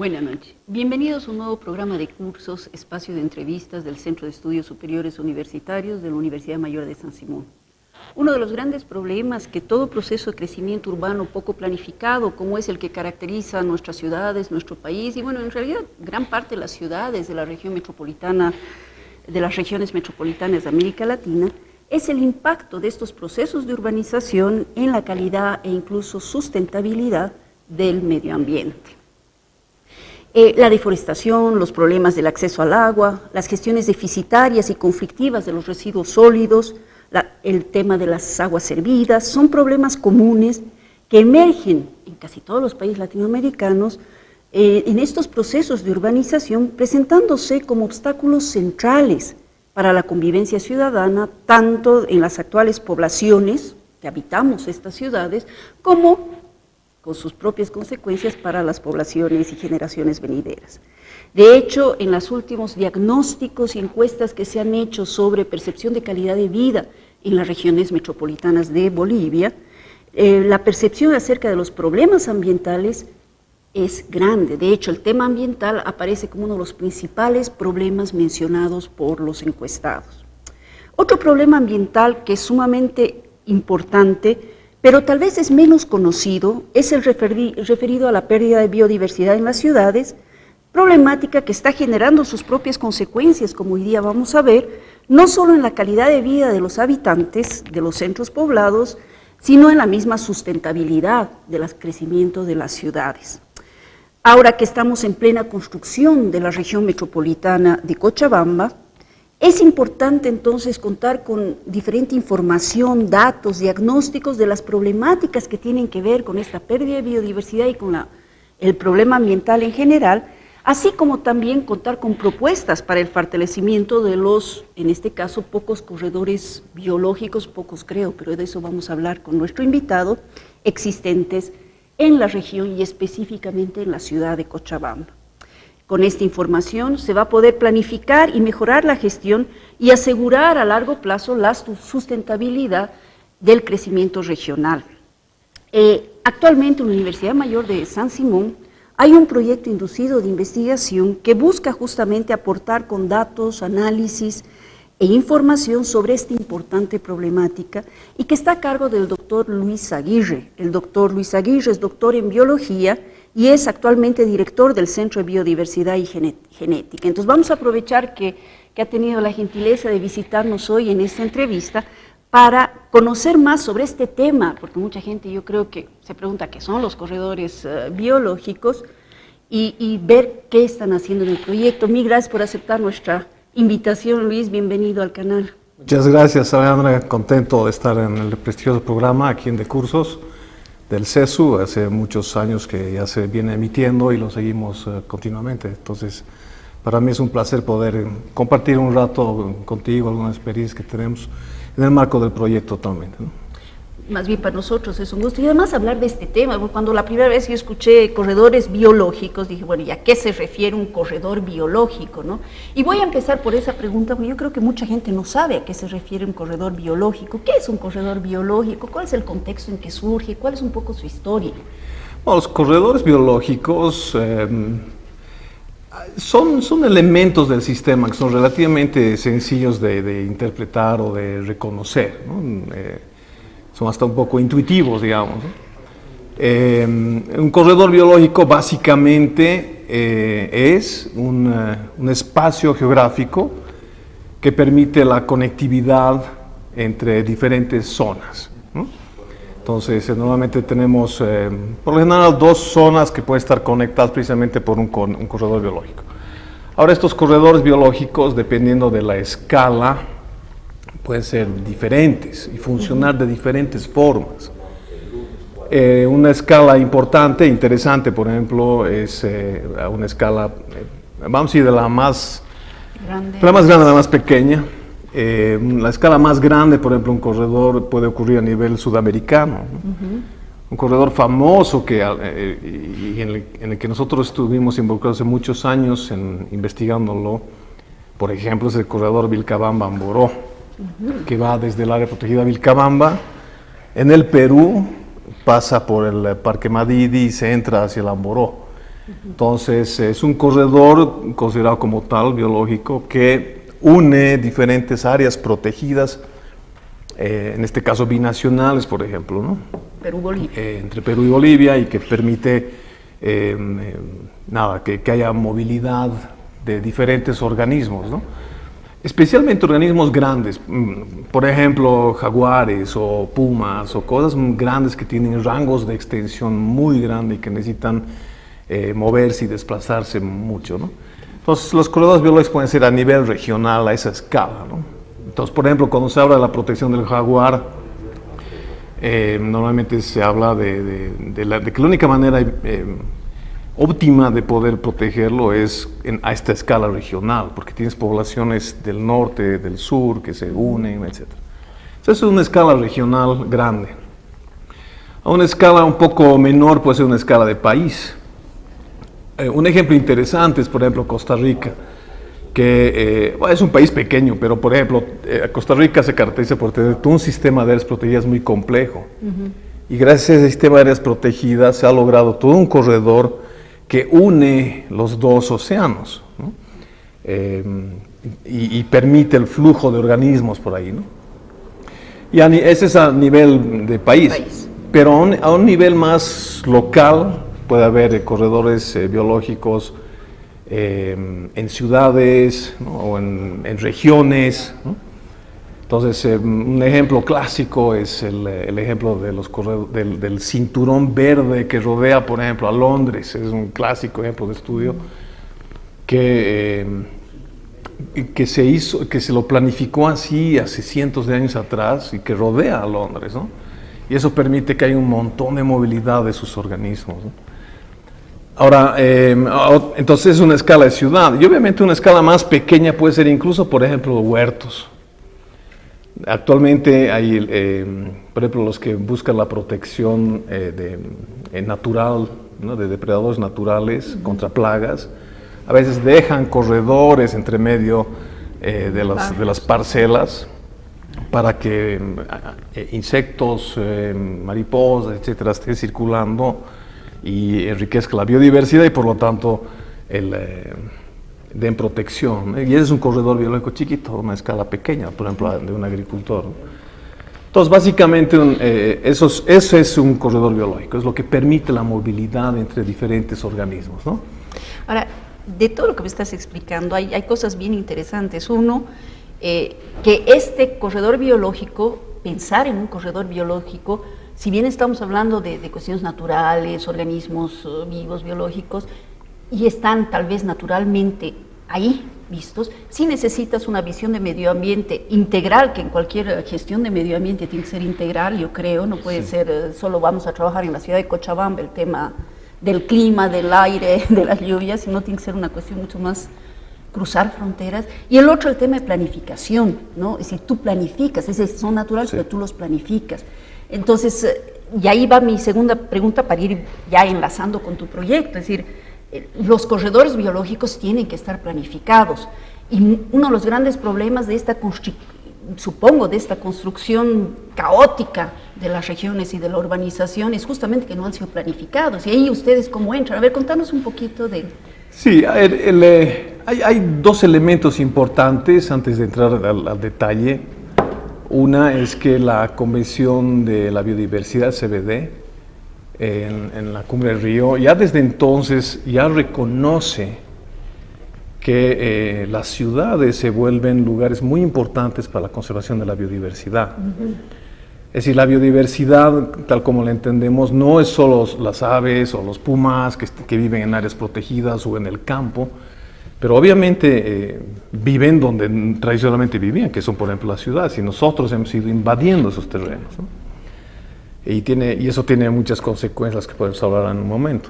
Buenas noches. Bienvenidos a un nuevo programa de cursos, espacio de entrevistas del Centro de Estudios Superiores Universitarios de la Universidad Mayor de San Simón. Uno de los grandes problemas que todo proceso de crecimiento urbano poco planificado, como es el que caracteriza a nuestras ciudades, nuestro país, y bueno, en realidad gran parte de las ciudades de la región metropolitana, de las regiones metropolitanas de América Latina, es el impacto de estos procesos de urbanización en la calidad e incluso sustentabilidad del medio ambiente. La deforestación, los problemas del acceso al agua, las gestiones deficitarias y conflictivas de los residuos sólidos, el tema de las aguas servidas, son problemas comunes que emergen en casi todos los países latinoamericanos en estos procesos de urbanización, presentándose como obstáculos centrales para la convivencia ciudadana, tanto en las actuales poblaciones que habitamos estas ciudades, como con sus propias consecuencias para las poblaciones y generaciones venideras. De hecho, en los últimos diagnósticos y encuestas que se han hecho sobre percepción de calidad de vida en las regiones metropolitanas de Bolivia, la percepción acerca de los problemas ambientales es grande. De hecho, el tema ambiental aparece como uno de los principales problemas mencionados por los encuestados. Otro problema ambiental que es sumamente importante, pero tal vez es menos conocido, es el referido a la pérdida de biodiversidad en las ciudades, problemática que está generando sus propias consecuencias, como hoy día vamos a ver, no solo en la calidad de vida de los habitantes de los centros poblados, sino en la misma sustentabilidad del crecimiento de las ciudades. Ahora que estamos en plena construcción de la región metropolitana de Cochabamba, es importante entonces contar con diferente información, datos, diagnósticos de las problemáticas que tienen que ver con esta pérdida de biodiversidad y con el problema ambiental en general, así como también contar con propuestas para el fortalecimiento de los, en este caso, pocos corredores biológicos, pocos creo, pero de eso vamos a hablar con nuestro invitado, existentes en la región y específicamente en la ciudad de Cochabamba. Con esta información se va a poder planificar y mejorar la gestión y asegurar a largo plazo la sustentabilidad del crecimiento regional. Actualmente en la Universidad Mayor de San Simón hay un proyecto inducido de investigación que busca justamente aportar con datos, análisis e información sobre esta importante problemática y que está a cargo del doctor Luis Aguirre. El doctor Luis Aguirre es doctor en biología y es actualmente director del Centro de Biodiversidad y Genética. Entonces vamos a aprovechar que ha tenido la gentileza de visitarnos hoy en esta entrevista para conocer más sobre este tema, porque mucha gente yo creo que se pregunta qué son los corredores biológicos y ver qué están haciendo en el proyecto. Mil gracias por aceptar nuestra invitación, Luis, bienvenido al canal. Muchas gracias, Alejandra, contento de estar en el prestigioso programa aquí en De Cursos del CESU, hace muchos años que ya se viene emitiendo y lo seguimos continuamente, entonces para mí es un placer poder compartir un rato contigo algunas experiencias que tenemos en el marco del proyecto actualmente, ¿no? Más bien para nosotros es un gusto y además hablar de este tema. Cuando la primera vez yo escuché corredores biológicos dije, bueno, ¿y a qué se refiere un corredor biológico, no? Y voy a empezar por esa pregunta porque yo creo que mucha gente no sabe a qué se refiere un corredor biológico. ¿Qué es un corredor biológico? ¿Cuál es el contexto en que surge? ¿Cuál es un poco su historia? Bueno, los corredores biológicos son elementos del sistema que son relativamente sencillos de interpretar o de reconocer, ¿no? Son hasta un poco intuitivos, digamos, ¿no? Un corredor biológico básicamente es un espacio geográfico que permite la conectividad entre diferentes zonas, ¿no? Entonces, normalmente tenemos, por lo general, dos zonas que pueden estar conectadas precisamente por un corredor biológico. Ahora, estos corredores biológicos, dependiendo de la escala, pueden ser diferentes y funcionar de diferentes formas. Una escala importante, interesante, por ejemplo, es una escala, vamos a ir de la más grande a la más pequeña. La escala más grande, por ejemplo, un corredor puede ocurrir a nivel sudamericano, ¿no? Un corredor famoso en el que nosotros estuvimos involucrados hace muchos años investigándolo, por ejemplo, es el corredor Vilcabamba-Amboró, que va desde el área protegida Vilcabamba, en el Perú, pasa por el Parque Madidi y se entra hacia el Amboró. Entonces, es un corredor considerado como tal, biológico, que une diferentes áreas protegidas, en este caso binacionales, por ejemplo, ¿no? Perú-Bolivia. Entre Perú y Bolivia, y que permite que haya movilidad de diferentes organismos, ¿no? Especialmente organismos grandes, por ejemplo, jaguares o pumas o cosas grandes que tienen rangos de extensión muy grandes y que necesitan moverse y desplazarse mucho, ¿no? Entonces, los corredores biológicos pueden ser a nivel regional, a esa escala, ¿no? Entonces, por ejemplo, cuando se habla de la protección del jaguar, normalmente se habla de que la única manera óptima de poder protegerlo es a esta escala regional, porque tienes poblaciones del norte, del sur, que se unen, etc. Entonces, es una escala regional grande. A una escala un poco menor puede ser una escala de país. Un ejemplo interesante es, por ejemplo, Costa Rica, que es un país pequeño, pero, por ejemplo, Costa Rica se caracteriza por tener todo un sistema de áreas protegidas muy complejo. Y gracias a ese sistema de áreas protegidas se ha logrado todo un corredor que une los dos océanos, ¿no? Y permite el flujo de organismos por ahí, ¿no? Y ese es a nivel de país. Pero a un nivel más local puede haber corredores biológicos en ciudades, ¿no? O en regiones, ¿no? Entonces, un ejemplo clásico es el ejemplo de del cinturón verde que rodea, por ejemplo, a Londres. Es un clásico ejemplo de estudio que se lo planificó así hace cientos de años atrás y que rodea a Londres, ¿no? Y eso permite que haya un montón de movilidad de sus organismos, ¿no? Ahora, entonces es una escala de ciudad. Y obviamente una escala más pequeña puede ser incluso, por ejemplo, huertos. Actualmente hay, por ejemplo, los que buscan la protección natural, ¿no? De depredadores naturales contra plagas. A veces dejan corredores entre medio de las parcelas para que insectos, mariposas, etcétera, estén circulando y enriquezca la biodiversidad y, por lo tanto, den protección, ¿no? Y ese es un corredor biológico chiquito, una escala pequeña, por ejemplo, de un agricultor, ¿no? Entonces, básicamente, eso es un corredor biológico, es lo que permite la movilidad entre diferentes organismos, ¿no? Ahora, de todo lo que me estás explicando, hay cosas bien interesantes. Uno, que este corredor biológico, pensar en un corredor biológico, si bien estamos hablando de cuestiones naturales, organismos vivos, biológicos, y están tal vez naturalmente ahí vistos, sí necesitas una visión de medio ambiente integral, que en cualquier gestión de medio ambiente tiene que ser integral, yo creo, no puede ser solo vamos a trabajar en la ciudad de Cochabamba el tema del clima, del aire, de las lluvias, sino tiene que ser una cuestión mucho más cruzar fronteras. Y el otro, el tema de planificación, ¿no? Es decir, tú planificas, son naturales, pero tú los planificas. Entonces, y ahí va mi segunda pregunta para ir ya enlazando con tu proyecto, es decir, los corredores biológicos tienen que estar planificados. Y uno de los grandes problemas de esta construcción caótica de las regiones y de la urbanización es justamente que no han sido planificados. Y ahí ustedes cómo entran. A ver, contanos un poquito de... Sí, hay dos elementos importantes antes de entrar al detalle. Una es que la Convención de la Biodiversidad, CBD, en la Cumbre del Río, ya desde entonces ya reconoce que las ciudades se vuelven lugares muy importantes para la conservación de la biodiversidad. Es decir, la biodiversidad, tal como la entendemos, no es solo las aves o los pumas que viven en áreas protegidas o en el campo, pero obviamente viven donde tradicionalmente vivían, que son, por ejemplo, las ciudades, y nosotros hemos ido invadiendo esos terrenos, ¿no? Y eso tiene muchas consecuencias que podemos hablar en un momento.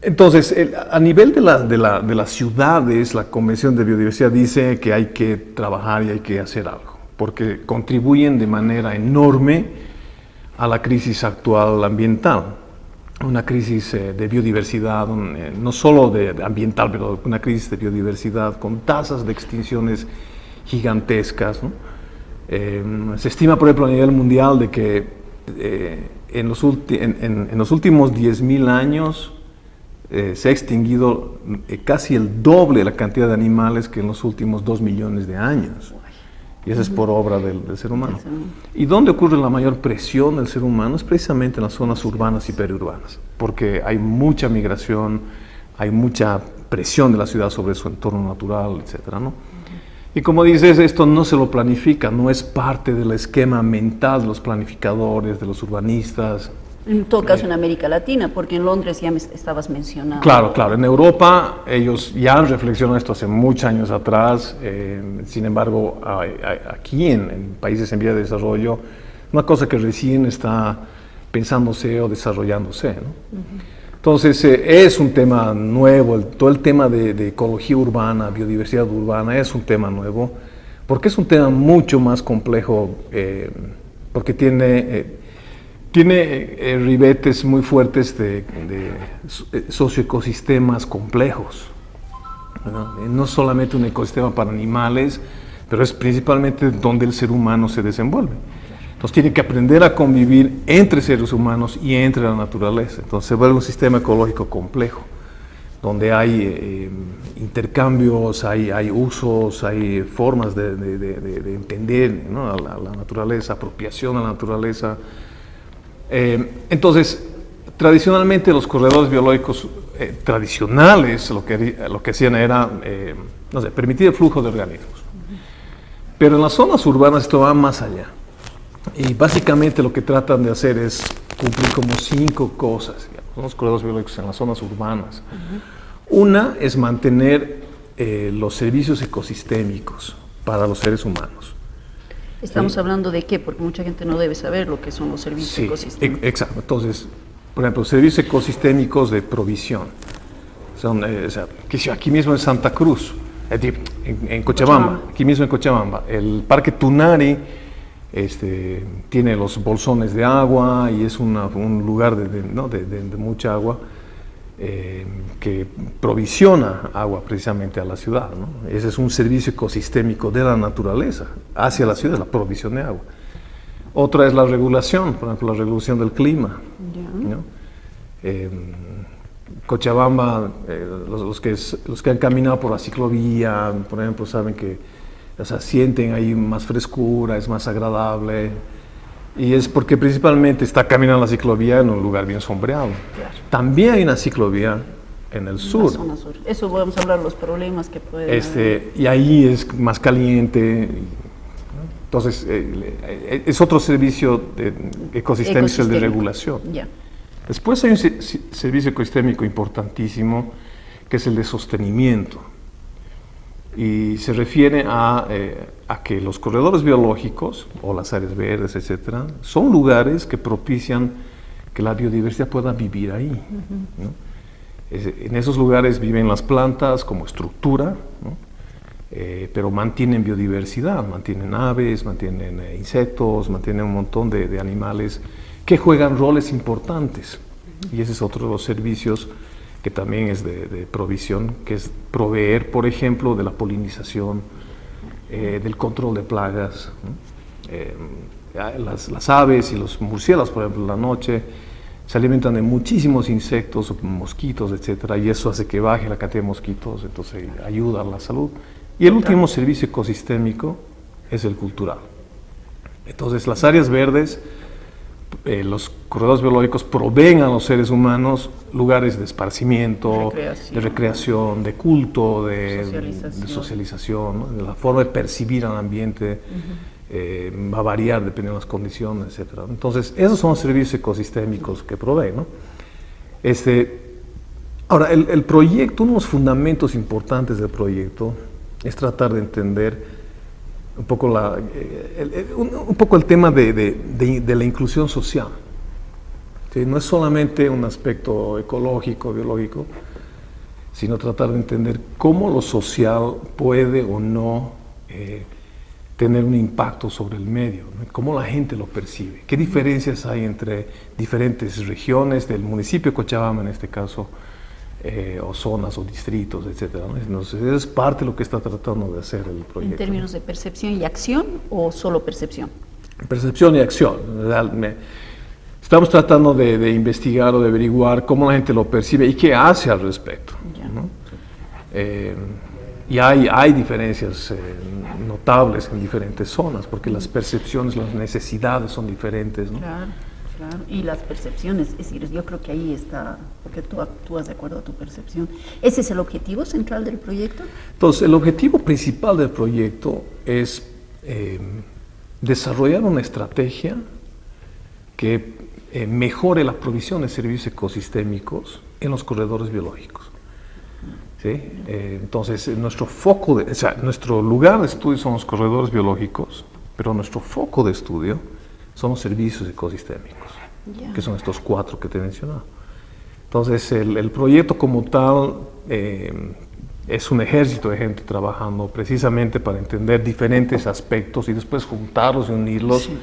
Entonces, a nivel de las ciudades, la Convención de Biodiversidad dice que hay que trabajar y hay que hacer algo, porque contribuyen de manera enorme a la crisis actual ambiental, una crisis de biodiversidad, no solo ambiental, pero una crisis de biodiversidad con tasas de extinciones gigantescas, ¿no? Se estima, por ejemplo, a nivel mundial de que en los últimos 10.000 años se ha extinguido casi el doble de la cantidad de animales que en los últimos 2 millones de años. Y eso es por obra del ser humano. ¿Y dónde ocurre la mayor presión del ser humano? Es precisamente en las zonas urbanas y periurbanas, porque hay mucha migración, hay mucha presión de la ciudad sobre su entorno natural, etcétera, ¿no? Y como dices, esto no se lo planifica, no es parte del esquema mental de los planificadores, de los urbanistas. En todo caso en América Latina, porque en Londres ya me estabas mencionando. Claro, claro. En Europa ellos ya han reflexionado esto hace muchos años atrás. Sin embargo, aquí en países en vía de desarrollo, una cosa que recién está pensándose o desarrollándose, ¿no? Entonces, es un tema nuevo. Todo el tema de ecología urbana, biodiversidad urbana, es un tema nuevo, porque es un tema mucho más complejo, porque tiene ribetes muy fuertes de socioecosistemas complejos, ¿no? No solamente un ecosistema para animales, pero es principalmente donde el ser humano se desenvuelve. Entonces tiene que aprender a convivir entre seres humanos y entre la naturaleza. Entonces se vuelve un sistema ecológico complejo, donde hay intercambios, hay usos, hay formas de entender, ¿no?, a la naturaleza, apropiación a la naturaleza. Entonces, tradicionalmente los corredores biológicos tradicionales lo que hacían era, no sé, permitir el flujo de organismos. Pero en las zonas urbanas esto va más allá. Y básicamente lo que tratan de hacer es cumplir como 5 cosas, digamos, los corredores biológicos en las zonas urbanas. Una es mantener los servicios ecosistémicos para los seres humanos. ¿Estamos hablando de qué? Porque mucha gente no debe saber lo que son los servicios ecosistémicos. Exacto. Entonces, por ejemplo, servicios ecosistémicos de provisión. Son, aquí mismo en Santa Cruz, en Cochabamba, aquí mismo en Cochabamba, el Parque Tunari tiene los bolsones de agua y es un lugar de mucha agua, que provisiona agua precisamente a la ciudad, ¿no? Ese es un servicio ecosistémico de la naturaleza hacia la ciudad, la provisión de agua. Otra es la regulación, por ejemplo, la regulación del clima, ¿no? Cochabamba, los que han caminado por la ciclovía, por ejemplo, saben que, o sea, sienten ahí más frescura, es más agradable. Y es porque principalmente está caminando la ciclovía en un lugar bien sombreado. Claro. También hay una ciclovía en el sur. La zona sur. Eso vamos a hablar de los problemas que pueden haber. Y ahí es más caliente. Entonces, es otro servicio ecosistémico, el de regulación. Ya. Después hay un servicio ecosistémico importantísimo, que es el de sostenimiento. Y se refiere a que los corredores biológicos, o las áreas verdes, etcétera, son lugares que propician que la biodiversidad pueda vivir ahí, ¿no? En esos lugares viven las plantas como estructura, ¿no? Pero mantienen biodiversidad, mantienen aves, mantienen insectos, mantienen un montón de animales que juegan roles importantes. Y ese es otro de los servicios que también es de provisión, que es proveer, por ejemplo, de la polinización, del control de plagas, ¿no? Las aves y los murciélagos, por ejemplo, en la noche se alimentan de muchísimos insectos, mosquitos, etcétera, y eso hace que baje la cantidad de mosquitos, entonces ayuda a la salud. Y el último servicio ecosistémico es el cultural. Entonces, las áreas verdes, los corredores biológicos proveen a los seres humanos lugares de esparcimiento, de recreación, de culto, de socialización, ¿no? De la forma de percibir al ambiente. Va a variar dependiendo de las condiciones, etcétera. Entonces, esos son los servicios ecosistémicos que proveen, ¿no? Ahora, el proyecto, uno de los fundamentos importantes del proyecto es tratar de entender un poco el tema de la inclusión social. ¿Sí? No es solamente un aspecto ecológico, biológico, sino tratar de entender cómo lo social puede o no tener un impacto sobre el medio, ¿no? Cómo la gente lo percibe, qué diferencias hay entre diferentes regiones del municipio de Cochabamba, en este caso, o zonas o distritos, etcétera, ¿no? Entonces, eso es parte de lo que está tratando de hacer el proyecto. ¿En términos de percepción y acción o solo percepción? Percepción y acción. estamos tratando de investigar o de averiguar cómo la gente lo percibe y qué hace al respecto, ¿no? Y hay diferencias notables en diferentes zonas, porque las percepciones, las necesidades son diferentes, ¿no? Claro, claro. Y las percepciones, es decir, yo creo que ahí está, porque tú actúas de acuerdo a tu percepción. ¿Ese es el objetivo central del proyecto? Entonces, el objetivo principal del proyecto es desarrollar una estrategia que mejore la provisión de servicios ecosistémicos en los corredores biológicos. ¿Sí? Entonces, nuestro lugar de estudio son los corredores biológicos, pero nuestro foco de estudio son los servicios ecosistémicos, que son estos 4 que te he mencionado. Entonces, el proyecto como tal es un ejército de gente trabajando precisamente para entender diferentes aspectos y después juntarlos y unirlos, sí,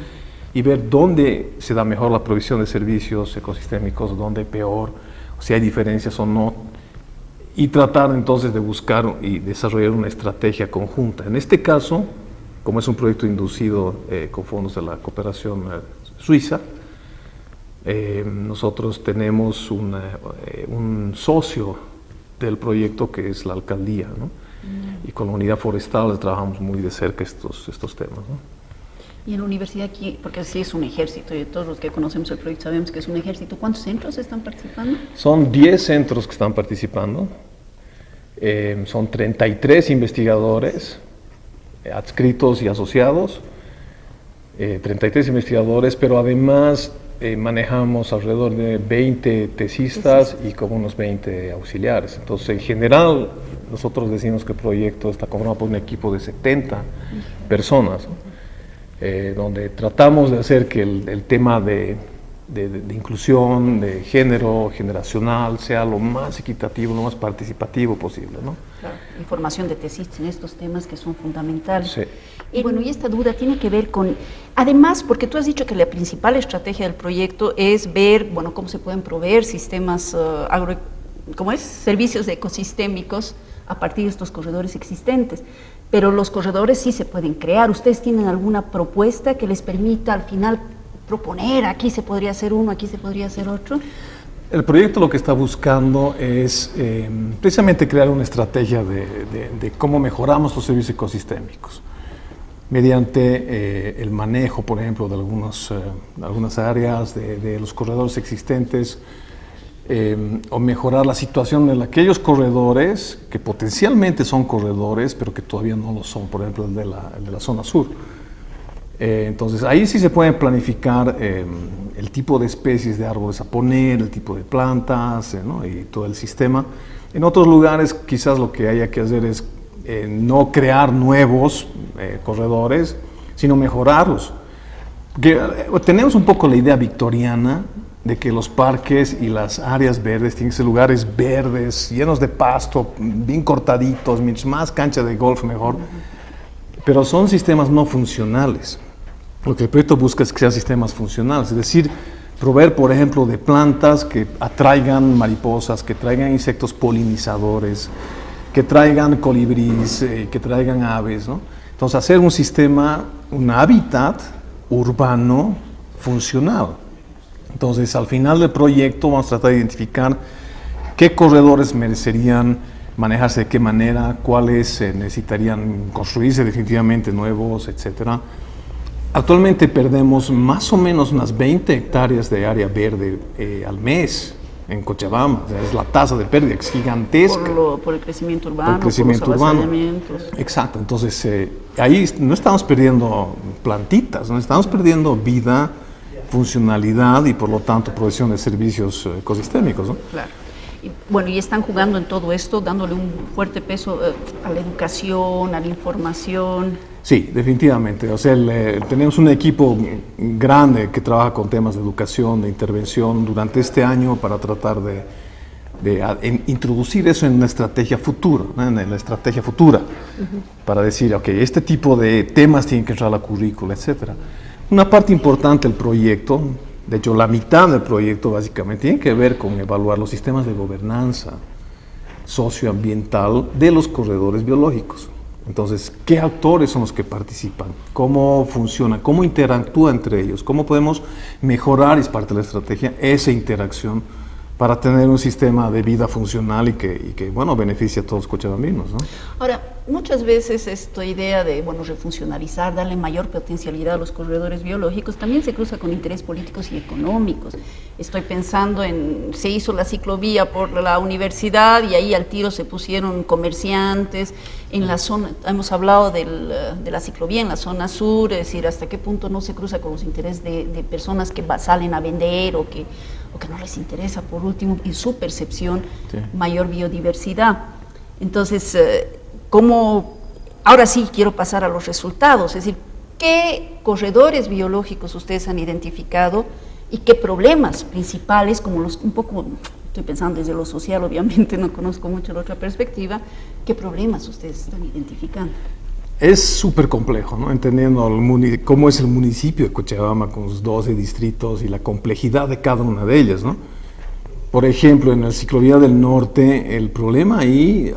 y ver dónde se da mejor la provisión de servicios ecosistémicos, dónde peor, si hay diferencias o no, y tratar entonces de buscar y desarrollar una estrategia conjunta. En este caso, como es un proyecto inducido con fondos de la cooperación suiza, nosotros tenemos un socio del proyecto que es la alcaldía, ¿no? Y con la unidad forestal trabajamos muy de cerca estos temas, ¿no? Y en la universidad aquí, porque sí es un ejército, y todos los que conocemos el proyecto sabemos que es un ejército, ¿cuántos centros están participando? Son 10 centros que están participando, son 33 investigadores adscritos y asociados, 33 investigadores, pero además manejamos alrededor de 20 tesistas y como unos 20 auxiliares. Entonces, en general, nosotros decimos que el proyecto está conformado por un equipo de 70 personas, ¿no? Donde tratamos de hacer que el tema de inclusión, de género, generacional, sea lo más equitativo, lo más participativo posible, ¿no? Claro, y formación de tesistas en estos temas que son fundamentales. Sí. Y bueno, y esta duda tiene que ver con, además, porque tú has dicho que la principal estrategia del proyecto es ver, bueno, cómo se pueden proveer sistemas servicios ecosistémicos a partir de estos corredores existentes. Pero los corredores sí se pueden crear. ¿Ustedes tienen alguna propuesta que les permita al final proponer, aquí se podría hacer uno, aquí se podría hacer otro? El proyecto lo que está buscando es precisamente crear una estrategia de cómo mejoramos los servicios ecosistémicos mediante el manejo, por ejemplo, de algunas áreas de los corredores existentes, o mejorar la situación de aquellos corredores que potencialmente son corredores, pero que todavía no lo son, por ejemplo el de la zona sur. Entonces ahí sí se pueden planificar el tipo de especies de árboles a poner, el tipo de plantas, ¿no? Y todo el sistema. En otros lugares quizás lo que haya que hacer es no crear nuevos corredores, sino mejorarlos. Tenemos un poco la idea victoriana de que los parques y las áreas verdes tienen que ser lugares verdes, llenos de pasto, bien cortaditos, mientras más cancha de golf mejor, pero son sistemas no funcionales. Lo que el proyecto busca es que sean sistemas funcionales, es decir, proveer, por ejemplo, de plantas que atraigan mariposas, que traigan insectos polinizadores, que traigan colibríes, que traigan aves, ¿no? Entonces, hacer un sistema, un hábitat urbano funcional. Entonces, al final del proyecto vamos a tratar de identificar qué corredores merecerían manejarse de qué manera, cuáles necesitarían construirse definitivamente nuevos, etcétera. Actualmente perdemos más o menos unas 20 hectáreas de área verde al mes en Cochabamba. O sea, es la tasa de pérdida, es gigantesca. Por el crecimiento urbano, por los avasallamientos. Exacto, entonces ahí no estamos perdiendo plantitas, no estamos perdiendo vida, funcionalidad y por lo tanto provisión de servicios ecosistémicos, ¿no? Claro. Y, bueno, y están jugando en todo esto, dándole un fuerte peso a la educación, a la información. Sí, definitivamente. O sea, tenemos un equipo grande que trabaja con temas de educación, de intervención durante este año para tratar de introducir eso en una estrategia futura, ¿no? En la estrategia futura, para decir, ok, este tipo de temas tienen que entrar a la currícula, etcétera. Una parte importante del proyecto, de hecho la mitad del proyecto básicamente, tiene que ver con evaluar los sistemas de gobernanza socioambiental de los corredores biológicos. Entonces, ¿qué actores son los que participan? ¿Cómo funciona? ¿Cómo interactúa entre ellos? ¿Cómo podemos mejorar, es parte de la estrategia, esa interacción para tener un sistema de vida funcional y que bueno, beneficie a todos los cochabambinos, ¿no? Ahora, muchas veces esta idea de, bueno, refuncionalizar, darle mayor potencialidad a los corredores biológicos, también se cruza con intereses políticos y económicos. Estoy pensando se hizo la ciclovía por la universidad y ahí al tiro se pusieron comerciantes. En la zona, hemos hablado de la ciclovía en la zona sur, es decir, hasta qué punto no se cruza con los intereses de personas que salen a vender o que no les interesa, por último, en su percepción, mayor biodiversidad. Entonces, ahora sí quiero pasar a los resultados, es decir, ¿qué corredores biológicos ustedes han identificado y qué problemas principales, un poco, estoy pensando desde lo social, obviamente no conozco mucho la otra perspectiva, qué problemas ustedes están identificando? Es súper complejo, ¿no? Entendiendo cómo es el municipio de Cochabamba con sus 12 distritos y la complejidad de cada una de ellas, ¿no? Por ejemplo, en la ciclovía del norte, el problema ahí,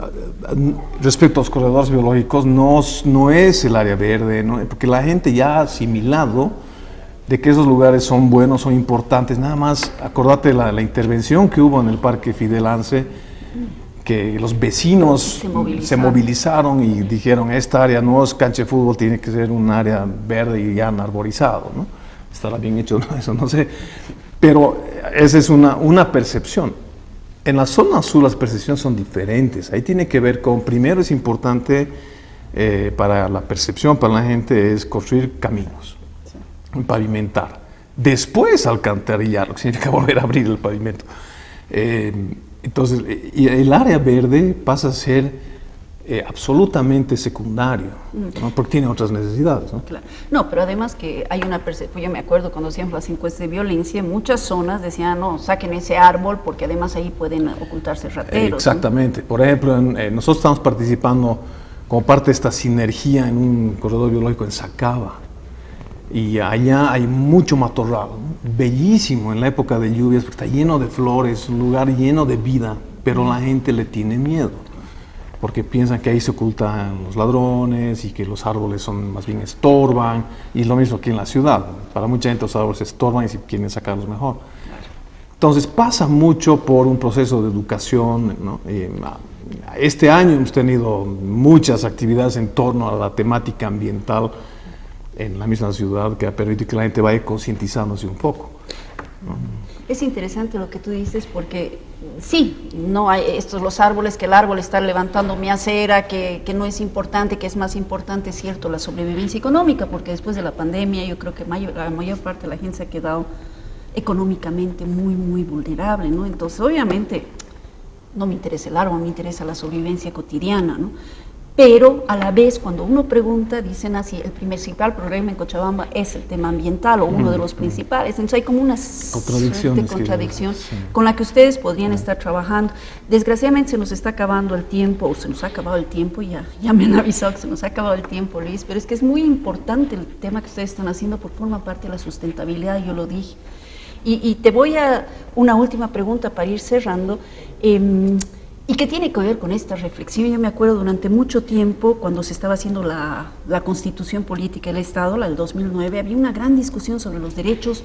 respecto a los corredores biológicos, no es el área verde, ¿no? Porque la gente ya ha asimilado de que esos lugares son buenos, son importantes. Nada más, acordate de la intervención que hubo en el Parque Fidel Anse, que los vecinos se movilizaron y dijeron, esta área no es cancha de fútbol, tiene que ser un área verde y ya arborizado, ¿no? Estará bien hecho, ¿no? Eso no sé. Pero esa es una percepción. En la zona sur las percepciones son diferentes. Ahí tiene que ver con, primero es importante para la percepción, para la gente, es construir caminos, pavimentar. Después alcantarillar, lo que significa volver a abrir el pavimento. Entonces, y el área verde pasa a ser absolutamente secundario, ¿no? Porque tiene otras necesidades, ¿no? Claro. No, pero además que hay una percepción, yo me acuerdo cuando hacíamos las encuestas de violencia, en muchas zonas decían, no, saquen ese árbol porque además ahí pueden ocultarse rateros. Exactamente. ¿No? Por ejemplo, nosotros estamos participando como parte de esta sinergia en un corredor biológico en Sacaba. Y allá hay mucho matorral, ¿no? Bellísimo en la época de lluvias, porque está lleno de flores, un lugar lleno de vida, pero la gente le tiene miedo, porque piensan que ahí se ocultan los ladrones y que los árboles más bien estorban, y es lo mismo aquí en la ciudad. Para mucha gente los árboles estorban y si quieren sacarlos mejor. Entonces pasa mucho por un proceso de educación, ¿no? Este año hemos tenido muchas actividades en torno a la temática ambiental en la misma ciudad, que ha permitido que la gente vaya concientizándose un poco, ¿no? Es interesante lo que tú dices porque sí, no hay los árboles, que el árbol está levantando mi acera, que no es importante, que es más importante, es cierto, la sobrevivencia económica, porque después de la pandemia yo creo que la mayor parte de la gente se ha quedado económicamente muy, muy vulnerable, ¿no? Entonces, obviamente, no me interesa el árbol, me interesa la sobrevivencia cotidiana, ¿no? Pero a la vez, cuando uno pregunta, dicen así, el principal problema en Cochabamba es el tema ambiental, o uno de los principales. Entonces hay como una contradicción con la que ustedes podrían estar trabajando. Desgraciadamente se nos está acabando el tiempo, o se nos ha acabado el tiempo, ya me han avisado que se nos ha acabado el tiempo, Luis, pero es que es muy importante el tema que ustedes están haciendo porque forma parte de la sustentabilidad, yo lo dije. Y te voy a una última pregunta para ir cerrando. ¿Y qué tiene que ver con esta reflexión? Yo me acuerdo durante mucho tiempo, cuando se estaba haciendo la Constitución Política del Estado, la del 2009, había una gran discusión sobre los derechos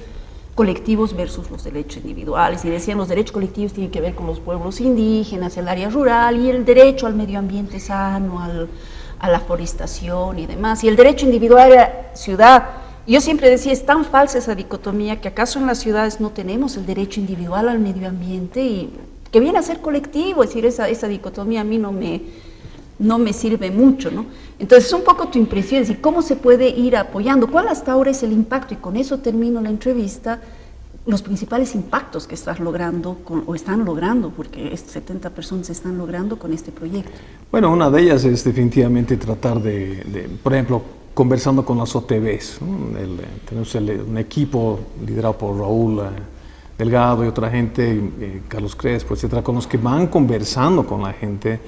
colectivos versus los derechos individuales, y decían los derechos colectivos tienen que ver con los pueblos indígenas, el área rural, y el derecho al medio ambiente sano, a la forestación y demás, y el derecho individual era ciudad. Y yo siempre decía, es tan falsa esa dicotomía, que acaso en las ciudades no tenemos el derecho individual al medio ambiente, y que viene a ser colectivo, es decir, esa dicotomía a mí no me sirve mucho, ¿no? Entonces, un poco tu impresión, es decir, ¿cómo se puede ir apoyando? ¿Cuál hasta ahora es el impacto? Y con eso termino la entrevista, los principales impactos que estás logrando, o están logrando, porque 70 personas están logrando con este proyecto. Bueno, una de ellas es definitivamente tratar por ejemplo, conversando con las OTBs, ¿no? Tenemos un equipo liderado por Raúl Delgado y otra gente, Carlos Crespo, etcétera, con los que van conversando con la gente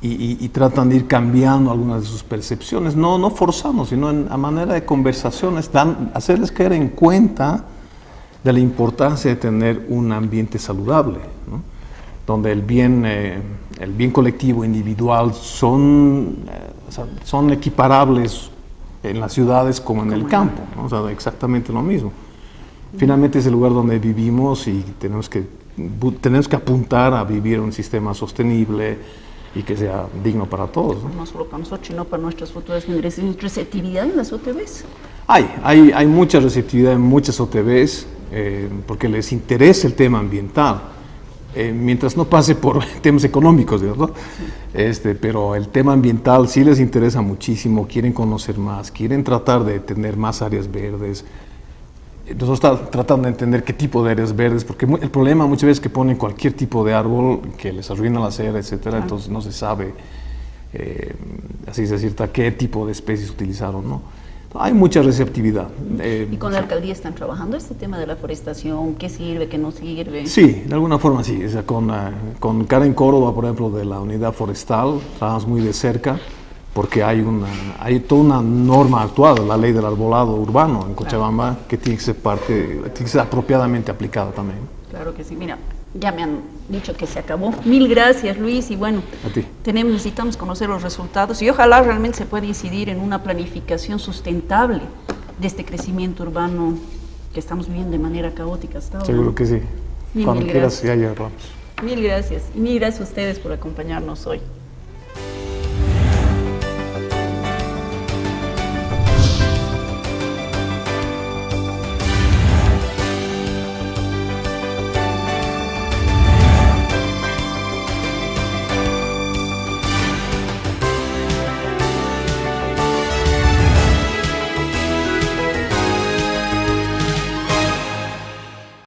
y tratan de ir cambiando algunas de sus percepciones, no forzando, sino a manera de conversaciones, hacerles caer en cuenta de la importancia de tener un ambiente saludable, ¿no? donde el bien colectivo, individual, son equiparables en las ciudades como en el campo, ¿no? O sea, exactamente lo mismo. Finalmente es el lugar donde vivimos y tenemos que apuntar a vivir un sistema sostenible y que sea digno para todos, ¿no? No solo para nosotros, sino para nuestras futuras generaciones. ¿Receptividad en las OTBs? Hay mucha receptividad en muchas OTBs porque les interesa el tema ambiental. Mientras no pase por temas económicos, ¿verdad? Pero el tema ambiental sí les interesa muchísimo, quieren conocer más, quieren tratar de tener más áreas verdes. Nosotros estamos tratando de entender qué tipo de áreas verdes, porque el problema muchas veces es que ponen cualquier tipo de árbol que les arruina la acera, etcétera, entonces no se sabe, así se decir, qué tipo de especies utilizaron, ¿no? Hay mucha receptividad. ¿Y con la alcaldía están trabajando este tema de la forestación? ¿Qué sirve, qué no sirve? Sí, de alguna forma sí. O sea, con Karen Córdoba, por ejemplo, de la unidad forestal, trabajamos muy de cerca porque hay toda una norma actual, la ley del arbolado urbano en Cochabamba, que tiene que ser apropiadamente aplicada también. Claro que sí. Mira, ya me han dicho que se acabó. Mil gracias, Luis, y bueno, a ti. Necesitamos conocer los resultados y ojalá realmente se pueda incidir en una planificación sustentable de este crecimiento urbano que estamos viviendo de manera caótica hasta ahora. Seguro que sí. Cuando quieras, ya llegamos. Mil gracias. Y mil gracias a ustedes por acompañarnos hoy.